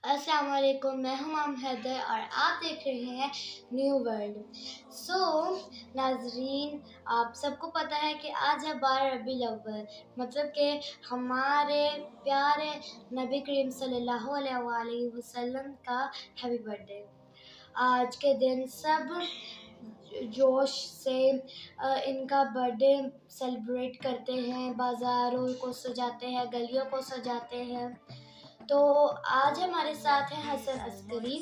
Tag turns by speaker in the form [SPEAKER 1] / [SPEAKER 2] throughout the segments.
[SPEAKER 1] अस्सलाम वालेकुम, मैं हूं माम हैदर और आप देख रहे हैं न्यू वर्ल्ड। नाजरीन, आप सबको पता है कि आज है 12 रबीउल अव्वल, मतलब कि हमारे प्यारे नबी करीम सल्लल्लाहु अलैहि वसल्लम का हैप्पी बर्थडे। आज के दिन सब जोश से इनका बर्थडे सेलिब्रेट करते हैं, बाज़ारों को सजाते हैं, गलियों को सजाते हैं। तो आज हमारे साथ हैं हसन अस्करी।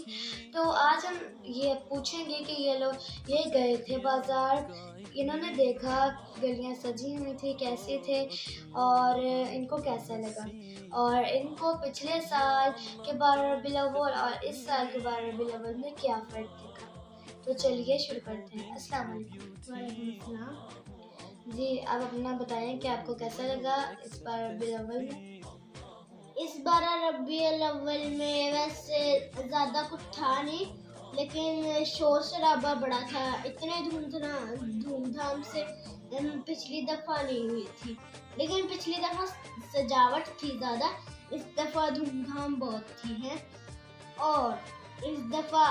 [SPEAKER 1] तो आज हम ये पूछेंगे कि ये गए थे बाज़ार, इन्होंने देखा गलियां सजी हुई थी, कैसे थे और इनको कैसा लगा, और इनको पिछले साल के 12 रबीउल अव्वल और इस साल के 12 रबीउल अव्वल में क्या फ़र्क दिखा। तो चलिए शुरू करते हैं। अस्सलाम वालेकुम।
[SPEAKER 2] वालेकुम अस्सलाम।
[SPEAKER 1] जी, आप अपना बताएं कि आपको कैसा लगा इस 12 रबीउल अव्वल में।
[SPEAKER 2] इस 12 रबीउल अव्वल में वैसे ज़्यादा कुछ था नहीं, लेकिन शोर शराबा बड़ा था। इतने धूमधाम से पिछली दफ़ा नहीं हुई थी, लेकिन पिछली दफ़ा सजावट थी ज़्यादा, इस दफ़ा धूमधाम बहुत थी है। और इस दफ़ा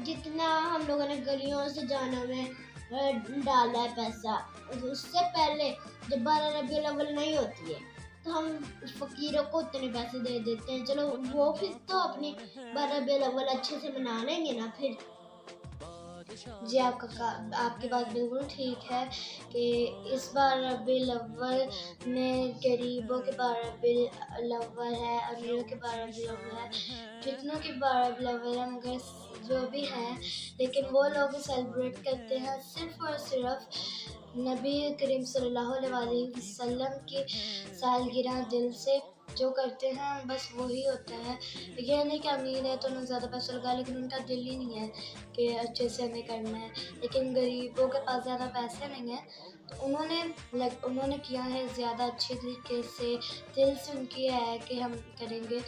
[SPEAKER 2] जितना हम लोगों ने गलियों से जाना में डाला है पैसा, उससे पहले जब 12 रबीउल अव्वल नहीं होती है तो हम फकीरों को उतने पैसे दे देते हैं। चलो वो फिर तो अपनी 12 रबीउल अव्वल अच्छे से मना लेंगे ना फिर।
[SPEAKER 1] जी, आपकी बात बिल्कुल ठीक है कि इस बार रबीउल अव्वल में गरीबों के 12 रबीउल अव्वल है, अमीरों के 12 रबीउल अव्वल है, कितनों के 12 रबीउल अव्वल है, मगर जो भी हैं, लेकिन वो लोग सेलिब्रेट करते हैं सिर्फ़ और सिर्फ नबी करीम सल्लल्लाहु अलैहि वसल्लम की सालगिरह दिल से जो करते हैं, बस वही होता है। ये नहीं कि अमीर है तो उन्हें ज़्यादा पैसा लगा, लेकिन उनका दिल ही नहीं है कि अच्छे से हमें करना है। लेकिन गरीबों के पास ज़्यादा पैसे नहीं हैं, तो उन्होंने किया है ज़्यादा अच्छे तरीके से, दिल से उनकी है कि हम करेंगे।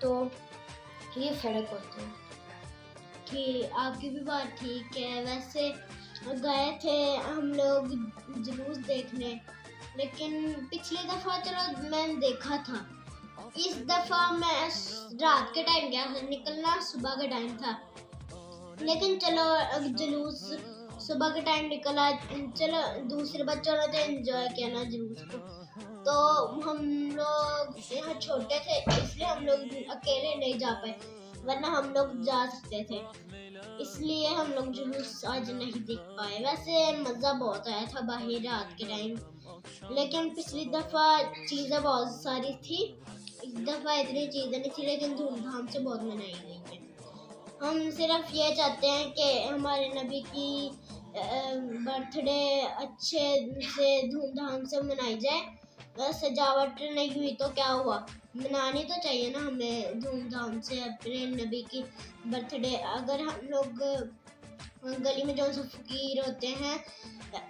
[SPEAKER 1] तो ये फ़र्क होता है।
[SPEAKER 2] कि आपकी भी बात ठीक है। वैसे गए थे हम लोग जुलूस देखने, लेकिन पिछली दफ़ा चलो मैंने देखा था, इस दफ़ा मैं रात के टाइम गया था, निकलना सुबह का टाइम था, लेकिन चलो जुलूस सुबह के टाइम निकला, चलो दूसरे बच्चों ने तो एंजॉय किया ना जुलूस को। तो हम लोग यहाँ छोटे थे इसलिए हम लोग अकेले नहीं जा पाए, वरना हम लोग जा सकते थे, इसलिए हम लोग जुलूस आज नहीं देख पाए। वैसे मज़ा बहुत आया था बाहर रात के टाइम, लेकिन पिछली दफ़ा चीज़ें बहुत सारी थी, इस दफ़ा इतनी चीज़ें नहीं थी, लेकिन धूमधाम से बहुत मनाई गई है। हम सिर्फ ये चाहते हैं कि हमारे नबी की बर्थडे अच्छे से धूमधाम से मनाई जाए। सजावट नहीं हुई तो क्या हुआ, मनानी तो चाहिए ना हमें धूमधाम से अपने नबी की बर्थडे। अगर हम लोग गली में जो सब फकीर होते हैं,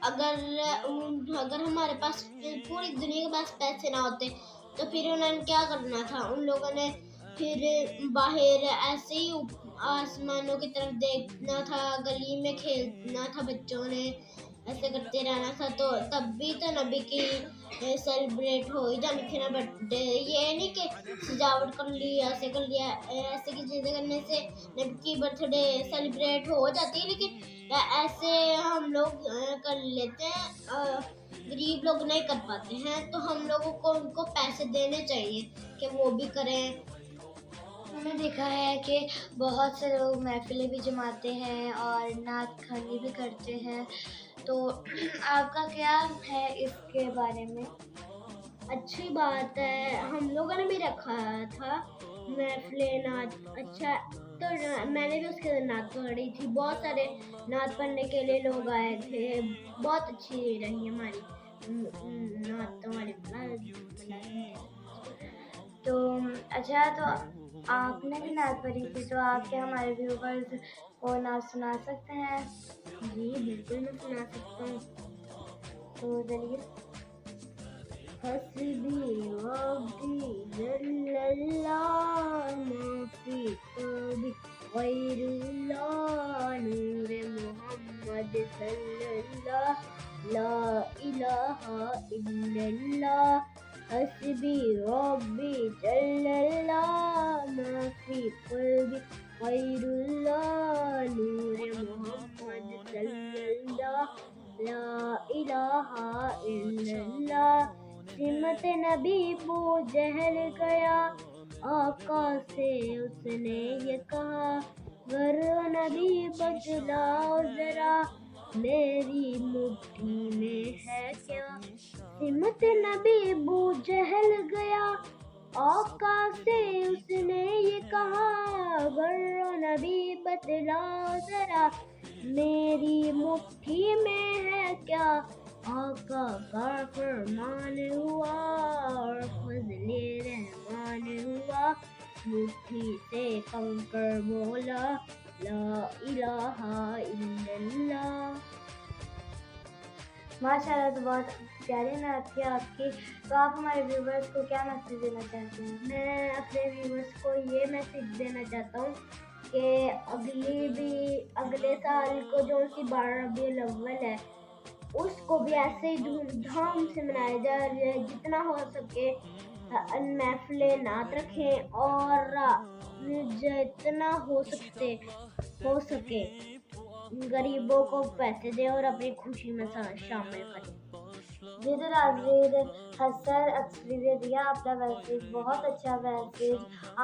[SPEAKER 2] अगर हमारे पास पूरी दुनिया के पास पैसे ना होते तो फिर उन्होंने क्या करना था। उन लोगों ने फिर बाहर ऐसे ही आसमानों की तरफ देखना था, गली में खेलना था, बच्चों ने ऐसे करते रहना था, तो तब भी तो नबी की सेलिब्रेट हो ही जानी थी ना बर्थडे। ये नहीं कि सजावट कर ली, ऐसे कर लिया, ऐसे की चीज़ें करने से नबी की बर्थडे सेलिब्रेट हो जाती है, लेकिन ऐसे हम लोग कर लेते हैं, गरीब लोग नहीं कर पाते हैं, तो हम लोगों को उनको पैसे देने चाहिए कि वो भी करें।
[SPEAKER 1] हमने देखा है कि बहुत से लोग महफ़िलें भी जमाते हैं और नात ख़वानी भी करते हैं। तो आपका क्या है इसके बारे में?
[SPEAKER 2] अच्छी बात है, हम लोगों ने भी रखा था महफ़िल नात। अच्छा, तो मैंने भी उसके अंदर नात पढ़ी थी, बहुत सारे नात पढ़ने के लिए लोग आए थे, बहुत अच्छी रही हमारी नात।
[SPEAKER 1] तो अच्छा, तो आपने भी नात पढ़ी थी, तो आप क्या हमारे व्यूवर्स को नात सुना सकते हैं?
[SPEAKER 2] जी बिल्कुल, मैं सुना सकता हूँ।
[SPEAKER 1] तो चलिए।
[SPEAKER 2] हस्बी रब्बी जल्लल्लाह माफी कभी गैरुल्लाह नूरे मोहम्मद सल्लल्लाह ला इलाहा इल्लल्लाह हस्बी रब्बी जल्लल्लाह माफी القلب خیراللہ نور محمد صلی اللہ لا الہ الا اللہ سمت نبی ابو جہل گیا آقا سے اس نے یہ کہا گر نبی بتلاؤ ذرا میری مٹھی میں ہے کیا سمت نبی ابو جہل گیا آقا سے اس نے یہ کہا گر نبی بتلاؤ ذرا میری مٹھی میں ہے کیا آقا کا فرمان ہوا اور فضل رحمان ہوا مٹھی سے کنکر بولا لا الہ الا اللہ.
[SPEAKER 1] ماشاء اللہ، تو بہت پیاری نعت تھی آپ کی. تو آپ ہمارے ویورز کو کیا میسج دینا چاہتے ہیں؟
[SPEAKER 2] میں اپنے ویورز کو یہ میسج دینا چاہتا ہوں کہ اگلے سال کو جو سی 12 ربیع الاول ہے اس کو بھی ایسے ہی دھوم دھام سے منایا جائے. جتنا ہو سکے محفلیں نعت رکھیں اور جتنا ہو سکے غریبوں کو پیسے دیں اور اپنی خوشی میں شامل کریں.
[SPEAKER 1] جی تو ناظرین، حسن اکثری نے دیا اپنا میسیج، بہت اچھا میسیج.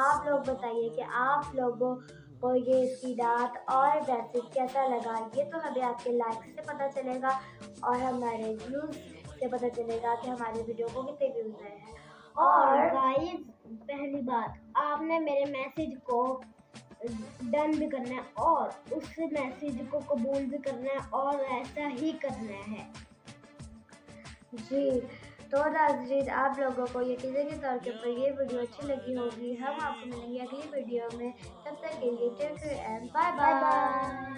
[SPEAKER 1] آپ لوگ بتائیے کہ آپ لوگوں کو یہ اس کی نعت اور میسیج کیسا لگا. یہ تو ہمیں آپ کے لائک سے پتہ چلے گا اور ہمارے ویوز سے پتہ چلے گا کہ ہمارے ویڈیو کو کتنے ویوز آئے ہیں.
[SPEAKER 2] اور گائز، پہلی بات آپ نے میرے میسیج کو ڈن بھی کرنا ہے اور اس میسیج کو قبول بھی کرنا ہے اور ایسا ہی کرنا ہے.
[SPEAKER 1] جی تو ناظرین، آپ لوگوں کو یقینے کے طور کے اوپر یہ ویڈیو اچھی لگی ہوگی. ہم آپ کو ملیں گے اگلی ویڈیو میں. تب تک کے لیے take care and bye bye.